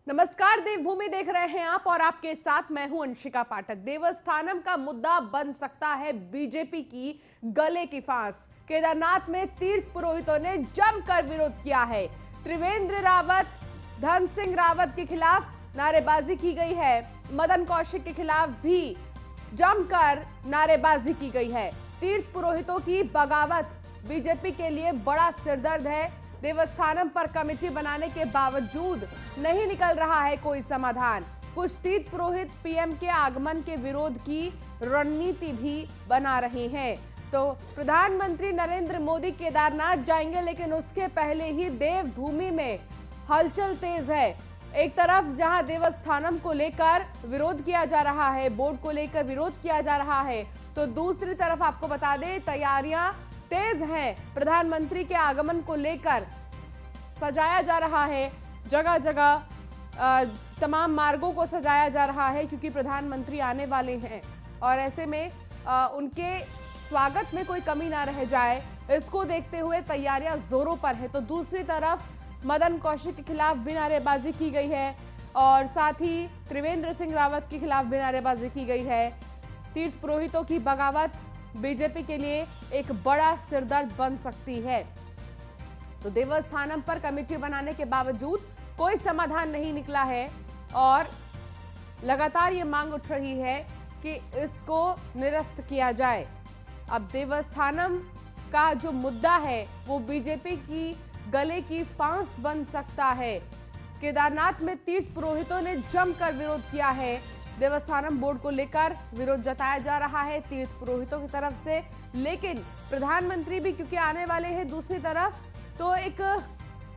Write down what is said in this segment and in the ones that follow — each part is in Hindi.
नमस्कार, देवभूमि देख रहे हैं आप और आपके साथ मैं हूं अंशिका पाठक। देवस्थानम का मुद्दा बन सकता है बीजेपी की गले की फांस। केदारनाथ में तीर्थ पुरोहितों ने जमकर विरोध किया है। त्रिवेंद्र रावत, धन सिंह रावत के खिलाफ नारेबाजी की गई है। मदन कौशिक के खिलाफ भी जमकर नारेबाजी की गई है। तीर्थ पुरोहितों की बगावत बीजेपी के लिए बड़ा सिरदर्द है। देवस्थानम पर कमेटी बनाने के बावजूद नहीं निकल रहा है कोई समाधान। कुछ तीर्थ पुरोहित पीएम के आगमन के विरोध की रणनीति भी बना रहे हैं। तो प्रधानमंत्री नरेंद्र मोदी केदारनाथ जाएंगे, लेकिन उसके पहले ही देवभूमि में हलचल तेज है। एक तरफ जहां देवस्थानम को लेकर विरोध किया जा रहा है, बोर्ड को लेकर विरोध किया जा रहा है, तो दूसरी तरफ आपको बता दें तैयारियां तेज हैं। प्रधानमंत्री के आगमन को लेकर सजाया जा रहा है, जगह जगह तमाम मार्गों को सजाया जा रहा है, क्योंकि प्रधानमंत्री आने वाले हैं और ऐसे में उनके स्वागत में कोई कमी ना रह जाए, इसको देखते हुए तैयारियां जोरों पर है। तो दूसरी तरफ मदन कौशिक के खिलाफ भी नारेबाजी की गई है और साथ ही त्रिवेंद्र सिंह रावत के खिलाफ भी नारेबाजी की गई है। तीर्थ पुरोहितों की बगावत बीजेपी के लिए एक बड़ा सिरदर्द बन सकती है। तो देवस्थानम पर कमेटी बनाने के बावजूद कोई समाधान नहीं निकला है और लगातार ये मांग उठ रही है कि इसको निरस्त किया जाए। अब देवस्थानम का जो मुद्दा है वो बीजेपी की गले की फांस बन सकता है। केदारनाथ में तीर्थ पुरोहितों ने जमकर विरोध किया है। देवस्थानम बोर्ड को लेकर विरोध जताया जा रहा है तीर्थ पुरोहितों की तरफ से, लेकिन प्रधानमंत्री भी क्योंकि आने वाले हैं दूसरी तरफ, तो एक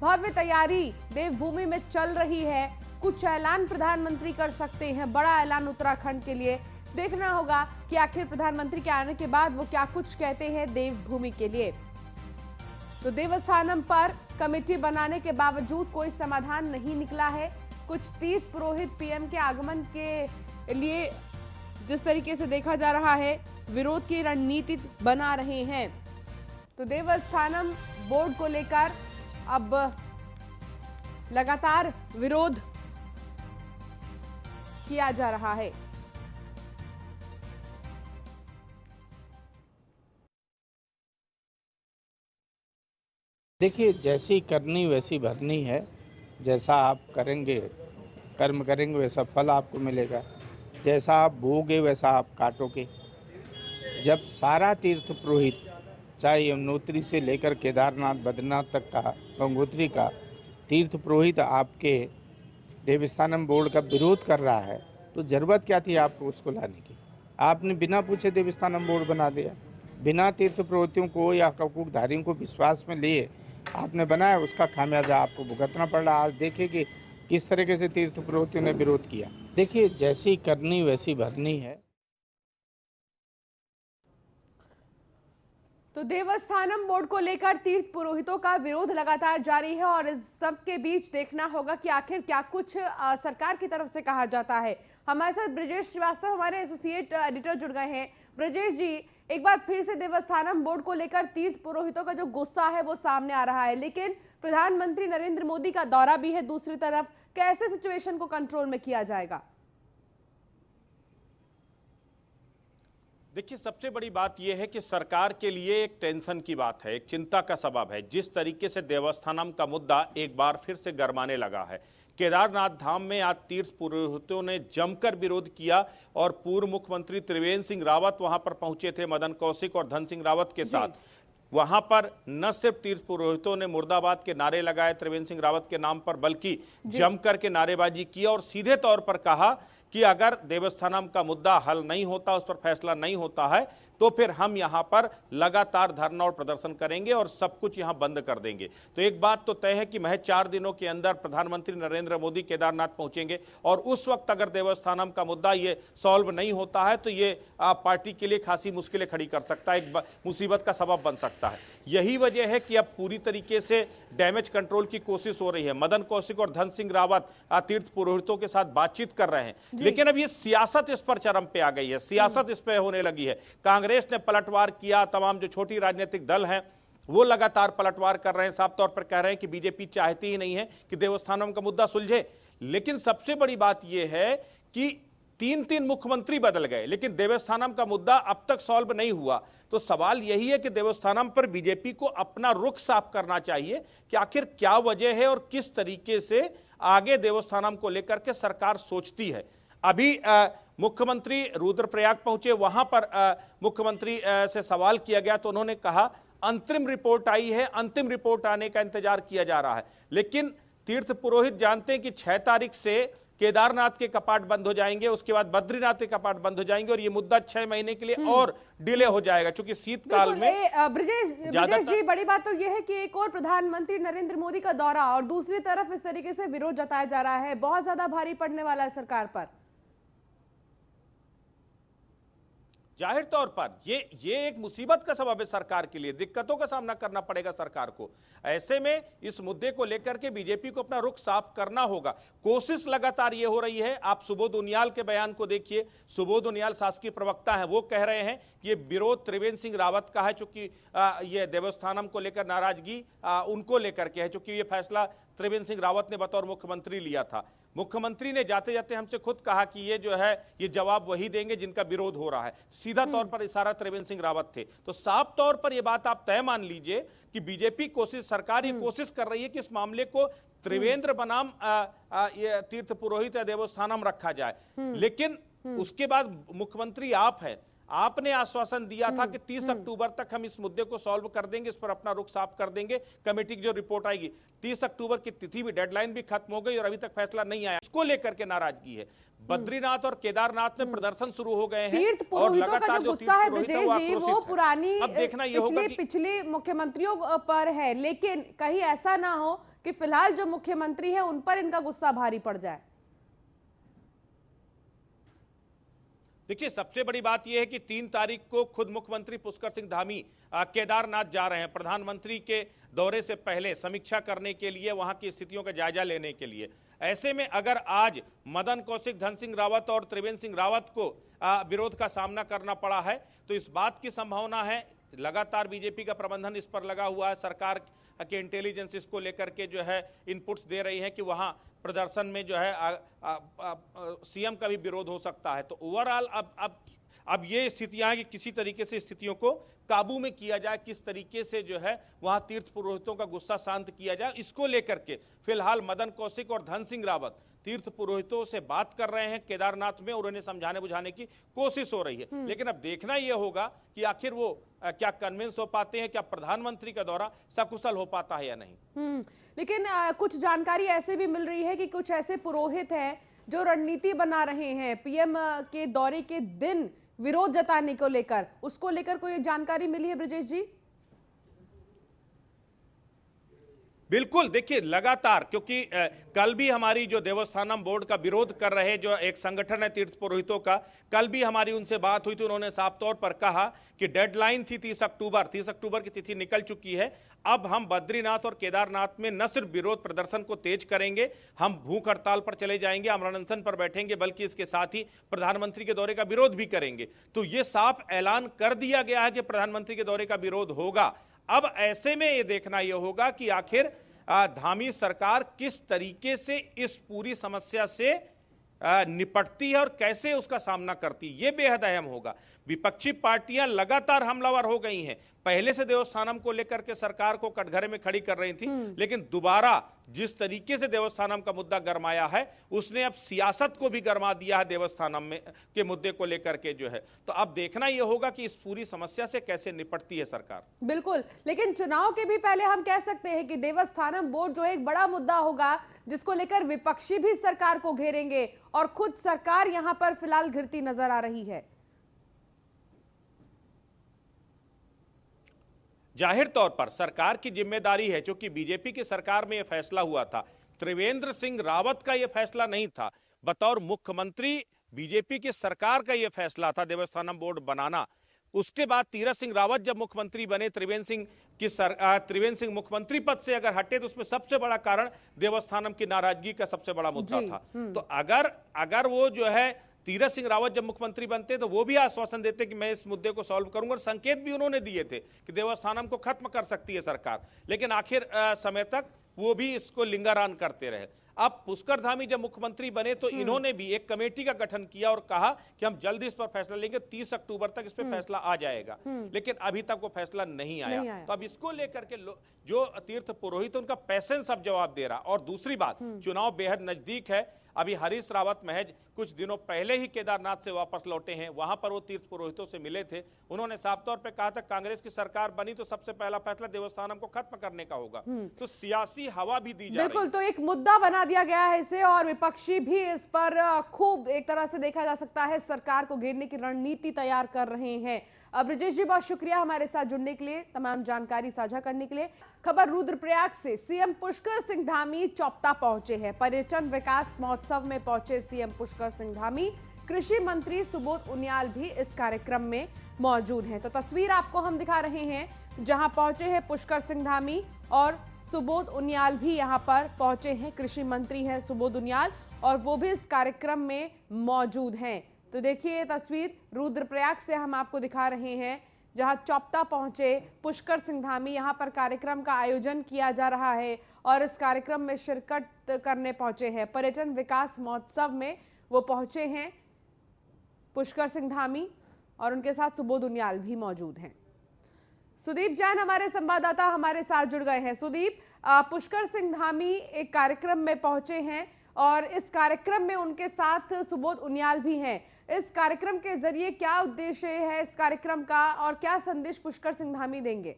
भव्य तैयारी देवभूमि में चल रही है। कुछ ऐलान प्रधानमंत्री कर सकते हैं, बड़ा ऐलान उत्तराखंड के लिए। देखना होगा कि आखिर प्रधानमंत्री के आने के बाद वो क्या कुछ कहते हैं देवभूमि के लिए। तो देवस्थानम पर कमेटी बनाने के बावजूद कोई समाधान नहीं निकला है। कुछ तीर्थ पुरोहित पीएम के आगमन के लिए जिस तरीके से देखा जा रहा है विरोध की रणनीति बना रहे हैं। तो देवस्थानम बोर्ड को लेकर अब लगातार विरोध किया जा रहा है। देखिए, जैसी करनी वैसी भरनी है। जैसा आप करेंगे, कर्म करेंगे, वैसा फल आपको मिलेगा। जैसा आप बोओगे वैसा आप काटोगे। जब सारा तीर्थ पुरोहित, चाहे यमुनोत्री से लेकर केदारनाथ बद्रीनाथ तक का, गंगोत्री का तीर्थ पुरोहित आपके देवस्थानम बोर्ड का विरोध कर रहा है, तो ज़रूरत क्या थी आपको उसको लाने की? आपने बिना पूछे देवस्थानम बोर्ड बना दिया। बिना तीर्थ पुरोहितों को या हकूकधारियों को विश्वास में लिए आपने बनाया, उसका खामियाजा आपको भुगतना पड़ रहा। आज देखिए कि किस तरीके से तीर्थ पुरोहितों ने विरोध किया। देखिए, जैसी करनी वैसी भरनी है। तो देवस्थानम बोर्ड को लेकर तीर्थ पुरोहितों का विरोध लगातार जारी है और इस सब के बीच देखना होगा कि आखिर क्या कुछ सरकार की तरफ से कहा जाता है। हमारे साथ ब्रजेश श्रीवास्तव, हमारे एसोसिएट एडिटर, जुड़ गए हैं। ब्रजेश जी, एक बार फिर से देवस्थानम बोर्ड को लेकर तीर्थ पुरोहितों का जो गुस्सा है वो सामने आ रहा है, लेकिन प्रधानमंत्री नरेंद्र मोदी का दौरा भी है दूसरी तरफ। कैसे सिचुएशन को कंट्रोल में किया जाएगा? देखिए, सबसे बड़ी बात यह है कि सरकार के लिए एक टेंशन की बात है, एक चिंता का सबब है। जिस तरीके से देवस्थानम का मुद्दा एक बार फिर से गरमाने लगा है। केदारनाथ धाम में आज तीर्थ पुरोहितों ने जमकर विरोध किया और पूर्व मुख्यमंत्री त्रिवेंद्र सिंह रावत वहां पर पहुंचे थे मदन कौशिक और धन सिंह रावत के साथ। वहां पर न सिर्फ तीर्थ पुरोहितों ने मुर्दाबाद के नारे लगाए त्रिवेंद्र सिंह रावत के नाम पर, बल्कि जमकर के नारेबाजी की और सीधे तौर पर कहा कि अगर देवस्थानम का मुद्दा हल नहीं होता, उस पर फैसला नहीं होता है, तो फिर हम यहां पर लगातार धरना और प्रदर्शन करेंगे और सब कुछ यहां बंद कर देंगे। तो एक बात तो तय है कि महज 4 दिनों के अंदर प्रधानमंत्री नरेंद्र मोदी केदारनाथ पहुंचेंगे और उस वक्त अगर देवस्थानम का मुद्दा ये सॉल्व नहीं होता है तो ये पार्टी के लिए खासी मुश्किलें खड़ी कर सकता है, एक मुसीबत का सबब बन सकता है। यही वजह है कि अब पूरी तरीके से डैमेज कंट्रोल की कोशिश हो रही है। मदन कौशिक और धन सिंह रावत तीर्थ पुरोहितों के साथ बातचीत कर रहे हैं, लेकिन अब ये सियासत इस पर चरम पे आ गई है, सियासत इस पे होने लगी है। कांग्रेस ने पलटवार किया, तमाम जो छोटी राजनीतिक दल हैं वो लगातार पलटवार कर रहे हैं, साफ तौर पर कह रहे हैं कि बीजेपी चाहती ही नहीं है कि देवस्थानम का मुद्दा सुलझे। लेकिन सबसे बड़ी बात यह है कि तीन मुख्यमंत्री बदल गए, लेकिन देवस्थानम का मुद्दा अब तक सॉल्व नहीं हुआ। तो सवाल यही है कि देवस्थानम पर बीजेपी को अपना रुख साफ करना चाहिए कि आखिर क्या वजह है और किस तरीके से आगे देवस्थानम को लेकर के सरकार सोचती है। अभी मुख्यमंत्री रुद्रप्रयाग पहुंचे, वहां पर मुख्यमंत्री से सवाल किया गया तो उन्होंने कहा अंतरिम रिपोर्ट आई है, अंतिम रिपोर्ट आने का इंतजार किया जा रहा है। लेकिन तीर्थ पुरोहित जानते हैं कि 6 तारीख से केदारनाथ के कपाट बंद हो जाएंगे, उसके बाद बद्रीनाथ के कपाट बंद हो जाएंगे और ये मुद्दा 6 महीने के लिए और डिले हो जाएगा, क्योंकि शीतकाल में ब्रिजेश जी, बड़ी बात तो यह है कि एक और प्रधानमंत्री नरेंद्र मोदी का दौरा और दूसरी तरफ इस तरीके से विरोध जताया जा रहा है, बहुत ज्यादा भारी पड़ने वाला है सरकार पर। जाहिर तौर पर ये एक मुसीबत का सबब है सरकार के लिए, दिक्कतों का सामना करना पड़ेगा सरकार को। ऐसे में इस मुद्दे को लेकर के बीजेपी को अपना रुख साफ करना होगा। कोशिश लगातार ये हो रही है, आप सुबोध उनियाल के बयान को देखिए। सुबोध उनियाल शासकीय प्रवक्ता है, वो कह रहे हैं कि ये विरोध त्रिवेंद्र सिंह रावत का है, चूंकि ये देवस्थानम को लेकर नाराजगी उनको लेकर के है, चूंकि ये फैसला त्रिवेंद्र सिंह रावत ने बतौर मुख्यमंत्री लिया था। मुख्यमंत्री ने जाते जाते हमसे खुद कहा कि ये जो है ये जवाब वही देंगे जिनका विरोध हो रहा है। सीधा तौर पर इशारा त्रिवेंद्र सिंह रावत थे। तो साफ तौर पर ये बात आप तय मान लीजिए कि बीजेपी सरकार ये कोशिश कर रही है कि इस मामले को त्रिवेंद्र बनाम ये तीर्थ पुरोहित या देवस्थानम रखा जाए। लेकिन उसके बाद मुख्यमंत्री आप है, आपने आश्वासन दिया था कि 30 अक्टूबर तक हम इस मुद्दे को सॉल्व कर देंगे, इस पर अपना रुख साफ कर देंगे। कमेटी की जो रिपोर्ट आएगी, 30 अक्टूबर की तिथि भी, डेडलाइन भी खत्म हो गई और अभी तक फैसला नहीं आया। इसको लेकर के नाराजगी है। बद्रीनाथ और केदारनाथ में प्रदर्शन शुरू हो गए हैं और लगातार जो गुस्सा है ब्रिजेश जी, वो पुरानी पिछले मुख्यमंत्रियों पर है, लेकिन कहीं ऐसा ना हो कि फिलहाल जो मुख्यमंत्री है उन पर इनका गुस्सा भारी पड़ जाए। देखिए, सबसे बड़ी बात यह है कि 3 तारीख को खुद मुख्यमंत्री पुष्कर सिंह धामी केदारनाथ जा रहे हैं, प्रधानमंत्री के दौरे से पहले समीक्षा करने के लिए, वहां की स्थितियों का जायजा लेने के लिए। ऐसे में अगर आज मदन कौशिक, धन सिंह रावत और त्रिवेंद्र सिंह रावत को विरोध का सामना करना पड़ा है, तो इस बात की संभावना है, लगातार बीजेपी का प्रबंधन इस पर लगा हुआ है, सरकार के इंटेलिजेंस इसको लेकर के जो है इनपुट्स दे रही है कि वहां प्रदर्शन में जो है सीएम का भी विरोध हो सकता है। तो ओवरऑल अब ये स्थितियां हैं कि किसी तरीके से स्थितियों को काबू में किया जाए, किस तरीके से जो है वहां तीर्थ पुरोहितों का गुस्सा शांत किया जाए, इसको लेकर के फिलहाल मदन कौशिक और धन सिंह रावत तीर्थ पुरोहितों से बात कर रहे हैं केदारनाथ में और उन्हें समझाने बुझाने की कोशिश हो रही है। लेकिन अब देखना यह होगा कि आखिर वो क्या कन्विंस हो पाते हैं, क्या प्रधानमंत्री का दौरा सकुशल हो पाता है या नहीं। लेकिन कुछ जानकारी ऐसे भी मिल रही है कि कुछ ऐसे पुरोहित हैं जो रणनीति बना रहे हैं पीएम के दौरे के दिन विरोध जताने को लेकर, उसको लेकर कोई जानकारी मिली है ब्रजेश जी? बिल्कुल, देखिए लगातार, क्योंकि कल भी हमारी जो देवस्थानम बोर्ड का विरोध कर रहे जो एक संगठन है तीर्थ पुरोहितों का, कल भी हमारी उनसे बात हुई थी। उन्होंने साफ तौर पर कहा कि डेडलाइन थी 30 अक्टूबर की तिथि निकल चुकी है। अब हम बद्रीनाथ और केदारनाथ में न सिर्फ विरोध प्रदर्शन को तेज करेंगे, हम भूख हड़ताल पर चले जाएंगे, अमरण अनशन पर बैठेंगे, बल्कि इसके साथ ही प्रधानमंत्री के दौरे का विरोध भी करेंगे। तो ये साफ ऐलान कर दिया गया है कि प्रधानमंत्री के दौरे का विरोध होगा। अब ऐसे में ये देखना यह होगा कि आखिर धामी सरकार किस तरीके से इस पूरी समस्या से निपटती है और कैसे उसका सामना करती है, यह बेहद अहम होगा। विपक्षी पार्टियां लगातार हमलावर हो गई हैं, पहले से देवस्थानम को लेकर के सरकार को कटघरे में खड़ी कर रही थी, लेकिन दोबारा जिस तरीके से देवस्थानम का मुद्दा गरमाया है, उसने अब सियासत को भी गरमा दिया है देवस्थानम में के मुद्दे को लेकर के जो है। तो अब देखना यह होगा कि इस पूरी समस्या से कैसे निपटती है सरकार। बिल्कुल, लेकिन चुनाव के भी पहले हम कह सकते हैं कि देवस्थानम बोर्ड जो एक बड़ा मुद्दा होगा, जिसको लेकर विपक्षी भी सरकार को घेरेंगे और खुद सरकार यहां पर फिलहाल घिरती नजर आ रही है। जाहिर तौर पर सरकार की जिम्मेदारी है, क्योंकि बीजेपी की सरकार में यह फैसला हुआ था, त्रिवेंद्र सिंह रावत का यह फैसला नहीं था। बतौर मुख्यमंत्री बीजेपी की सरकार का यह फैसला था देवस्थानम बोर्ड बनाना। उसके बाद तीरथ सिंह रावत जब मुख्यमंत्री बने, त्रिवेंद्र सिंह मुख्यमंत्री पद से अगर हटे तो उसमें सबसे बड़ा कारण देवस्थानम की नाराजगी का सबसे बड़ा मुद्दा था। तो अगर वो जो है तीरथ सिंह रावत जब मुख्यमंत्री बनते तो वो भी आश्वासन देते कि मैं इस मुद्दे को सॉल्व करूंगा, और संकेत भी उन्होंने दिए थे कि देवस्थानम को खत्म कर सकती है सरकार, लेकिन आखिर समय तक वो भी इसको लिंगारान करते रहे। अब पुष्कर धामी जब मुख्यमंत्री बने तो इन्होंने भी एक कमेटी का गठन किया और कहा कि हम जल्दी इस पर फैसला लेंगे, 30 अक्टूबर तक इस पर फैसला आ जाएगा, लेकिन अभी तक वो फैसला नहीं आया। तो अब इसको लेकर के जो तीर्थ पुरोहित उनका पेशेंस अब जवाब दे रहा। और दूसरी बात, चुनाव बेहद नजदीक है। अभी हरीश रावत महज कुछ दिनों पहले ही केदारनाथ से वापस लौटे हैं, वहां पर वो तीर्थ पुरोहितों से मिले थे। उन्होंने साफ तौर पे कहा था कांग्रेस की सरकार बनी तो सबसे पहला फैसला देवस्थानम को खत्म करने का होगा। तो सियासी हवा भी दी जा रही है। बिल्कुल, तो एक मुद्दा बना दिया गया है इसे, और विपक्षी भी इस पर खूब एक तरह से देखा जा सकता है सरकार को घेरने की रणनीति तैयार कर रहे हैं। ब्रजेश जी, बहुत शुक्रिया हमारे साथ जुड़ने के लिए, तमाम जानकारी साझा करने के लिए। खबर रुद्रप्रयाग से, सीएम पुष्कर सिंह धामी चौपता पहुंचे हैं। पर्यटन विकास महोत्सव में पहुंचे सीएम पुष्कर सिंह धामी। कृषि मंत्री सुबोध उनियाल भी इस कार्यक्रम में मौजूद हैं। तो तस्वीर आपको हम दिखा रहे हैं जहां पहुंचे हैं पुष्कर सिंह धामी और सुबोध उनियाल भी यहां पर पहुंचे हैं। कृषि मंत्री हैं सुबोध उनियाल और वो भी इस कार्यक्रम में मौजूद हैं। तो देखिए ये तस्वीर रुद्रप्रयाग से हम आपको दिखा रहे हैं जहां चौपता पहुंचे पुष्कर सिंह धामी। यहां पर कार्यक्रम का आयोजन किया जा रहा है और इस कार्यक्रम में शिरकत करने पहुंचे हैं। पर्यटन विकास महोत्सव में वो पहुंचे हैं पुष्कर सिंह धामी और उनके साथ सुबोध उनियाल भी मौजूद हैं। सुदीप जैन हमारे संवाददाता हमारे साथ जुड़ गए हैं। सुदीप, पुष्कर सिंह धामी एक कार्यक्रम में पहुंचे हैं और इस कार्यक्रम में उनके साथ सुबोध उनियाल भी हैं। इस कार्यक्रम के जरिए क्या उद्देश्य है इस कार्यक्रम का और क्या संदेश पुष्कर सिंह धामी देंगे?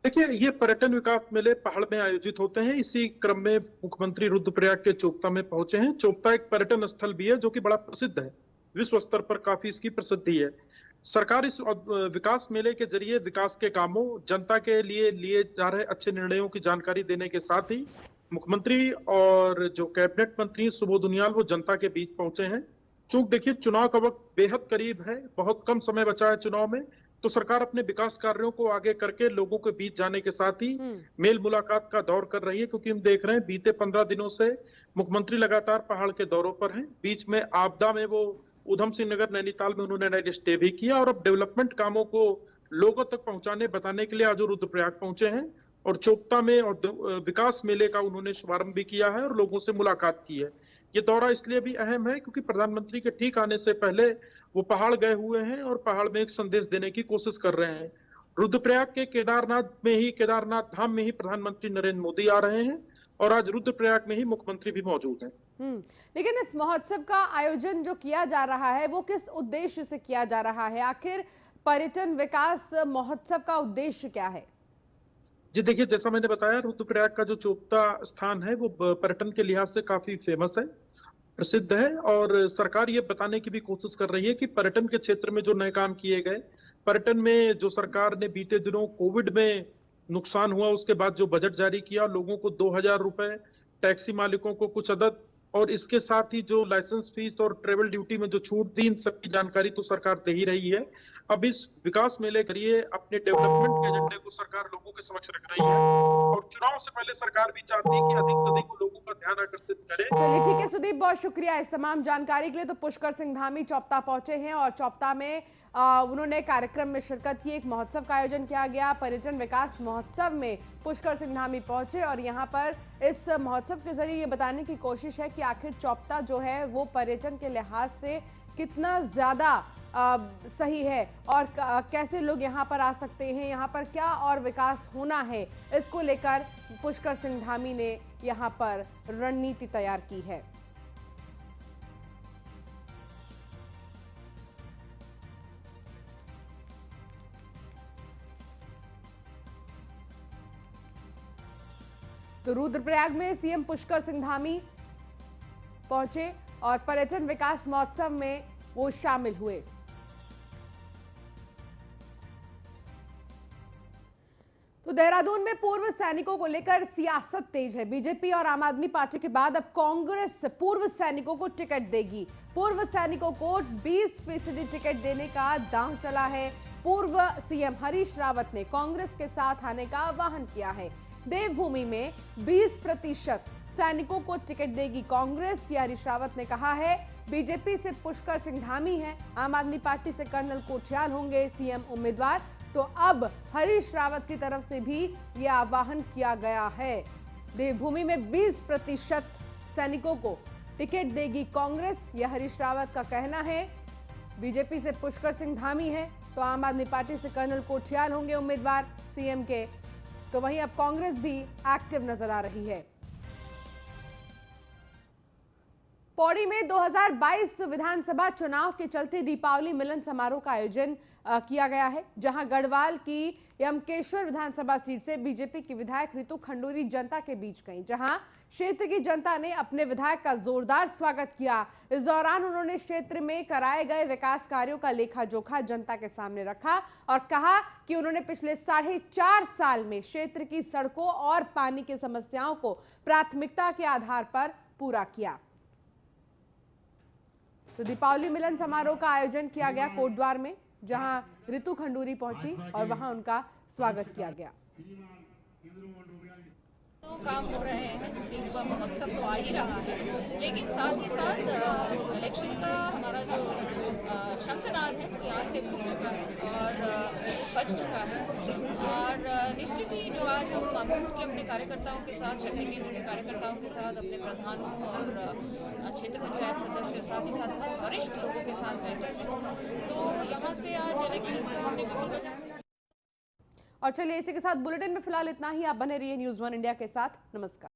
देखिए, ये पर्यटन विकास मेले पहाड़ में आयोजित होते हैं। इसी क्रम में मुख्यमंत्री रुद्रप्रयाग के चोपता में पहुंचे हैं। चोपता एक पर्यटन स्थल भी है जो कि बड़ा प्रसिद्ध है, विश्व स्तर पर काफी इसकी प्रसिद्धि है। सरकार इस विकास मेले के जरिए विकास के कामों, जनता के लिए जा रहे अच्छे निर्णयों की जानकारी देने के साथ ही मुख्यमंत्री और जो कैबिनेट मंत्री सुबोध उनियाल वो जनता के बीच पहुंचे हैं। चूंकि देखिए चुनाव का वक्त बेहद करीब है, बहुत कम समय बचा है चुनाव में, तो सरकार अपने विकास कार्यों को आगे करके लोगों के बीच जाने के साथ ही मेल मुलाकात का दौर कर रही है। क्योंकि हम देख रहे हैं बीते 15 दिनों से मुख्यमंत्री लगातार पहाड़ के दौरों पर हैं। बीच में आपदा में वो उधम सिंह नगर नैनीताल में उन्होंने नाइट स्टे भी किया और अब डेवलपमेंट कामों को लोगों तक पहुंचाने बताने के लिए आज रुद्रप्रयाग पहुंचे हैं और चोपता में और विकास मेले का उन्होंने शुभारंभ भी किया है और लोगों से मुलाकात की है। ये दौरा इसलिए भी अहम है क्योंकि प्रधानमंत्री के ठीक आने से पहले वो पहाड़ गए हुए हैं और पहाड़ में एक संदेश देने की कोशिश कर रहे हैं। रुद्रप्रयाग के केदारनाथ धाम में ही प्रधानमंत्री नरेंद्र मोदी आ रहे हैं और आज रुद्रप्रयाग में ही मुख्यमंत्री भी मौजूद हैं। लेकिन इस महोत्सव का आयोजन जो किया जा रहा है वो किस उद्देश्य से किया जा रहा है? आखिर पर्यटन विकास महोत्सव का उद्देश्य क्या है? जी देखिए, जैसा मैंने बताया, रुद्रप्रयाग का जो चोपता स्थान है वो पर्यटन के लिहाज से काफी फेमस है, प्रसिद्ध है और सरकार ये बताने की भी कोशिश कर रही है कि पर्यटन के क्षेत्र में जो नए काम किए गए, पर्यटन में जो सरकार ने बीते दिनों कोविड में नुकसान हुआ उसके बाद जो बजट जारी किया, लोगों को 2000 रुपए, टैक्सी मालिकों को कुछ अदद और इसके साथ ही जो लाइसेंस फीस और ट्रेवल ड्यूटी में जो छूट दी, इन सबकी जानकारी तो सरकार दे ही रही है। अब इस विकास मेले के लिए अपने डेवलपमेंट के एजेंडे को सरकार लोगों के समक्ष रख रही है और चुनाव से पहले सरकार भी चाहती है कि अधिक से अधिक लोगों का ध्यान आकर्षित करे। चलिए ठीक है सुदीप, बहुत शुक्रिया इस तमाम जानकारी के लिए। तो पुष्कर सिंह धामी चौपता पहुंचे हैं और चौपता में उन्होंने कार्यक्रम में शिरकत की। एक महोत्सव का आयोजन किया गया, पर्यटन विकास महोत्सव में पुष्कर सिंह धामी पहुंचे और यहाँ पर इस महोत्सव के जरिए ये बताने की कोशिश है कि आखिर चौपता जो है वो पर्यटन के लिहाज से कितना ज्यादा सही है और कैसे लोग यहाँ पर आ सकते हैं, यहाँ पर क्या और विकास होना है, इसको लेकर पुष्कर सिंह धामी ने यहाँ पर रणनीति तैयार की है। तो रुद्रप्रयाग में सीएम पुष्कर सिंह धामी पहुंचे और पर्यटन विकास महोत्सव में वो शामिल हुए। तो देहरादून में पूर्व सैनिकों को लेकर सियासत तेज है। बीजेपी और आम आदमी पार्टी के बाद अब कांग्रेस पूर्व सैनिकों को टिकट देगी। पूर्व सैनिकों को 20% टिकट देने का दांव चला है। पूर्व सीएम हरीश रावत ने कांग्रेस के साथ आने का आह्वान किया है। देवभूमि में 20% सैनिकों को टिकट देगी कांग्रेस, हरीश रावत ने कहा है। बीजेपी से पुष्कर सिंह धामी है, आम आदमी पार्टी से कर्नल कोठियाल होंगे सीएम उम्मीदवार। तो अब हरीश रावत की तरफ से भी ये आह्वान किया गया है। देवभूमि में 20% सैनिकों को टिकट देगी कांग्रेस, यह हरीश रावत का कहना है। बीजेपी से पुष्कर सिंह धामी है, तो आम आदमी पार्टी से कर्नल कोठियाल होंगे उम्मीदवार सीएम के। तो वहीं अब कांग्रेस भी एक्टिव नजर आ रही है। पौड़ी में 2022 विधानसभा चुनाव के चलते दीपावली मिलन समारोह का आयोजन किया गया है, जहां गढ़वाल की यमकेश्वर विधानसभा सीट से बीजेपी की विधायक रितु खंडूरी जनता के बीच गईं, जहां क्षेत्र की जनता ने अपने विधायक का जोरदार स्वागत किया। इस दौरान उन्होंने क्षेत्र में कराए गए विकास कार्यों का लेखा जोखा जनता के सामने रखा और कहा कि उन्होंने पिछले 4.5 साल में क्षेत्र की सड़कों और पानी की समस्याओं को प्राथमिकता के आधार पर पूरा किया। तो दीपावली मिलन समारोह का आयोजन किया गया कोटद्वार में, जहां रितु खंडूरी पहुंची और वहां उनका स्वागत किया गया। काम हो रहे हैं, एक महोत्सव तो आ ही रहा है, लेकिन साथ ही साथ इलेक्शन का हमारा जो शंखनाद है वो यहाँ से फूट चुका है और बच चुका है। और निश्चित ही जो आज हम बूथ के अपने कार्यकर्ताओं के साथ, शक्ति केंद्र के कार्यकर्ताओं के साथ, अपने प्रधानों और क्षेत्र पंचायत सदस्य, साथ ही साथ बहुत वरिष्ठ लोगों के साथ बैठे हैं, तो यहाँ से आज इलेक्शन का हमने बिगुल बजाया। और चलिए इसी के साथ बुलेटिन में फिलहाल इतना ही। आप बने रहिए न्यूज़ 1 इंडिया के साथ। नमस्कार।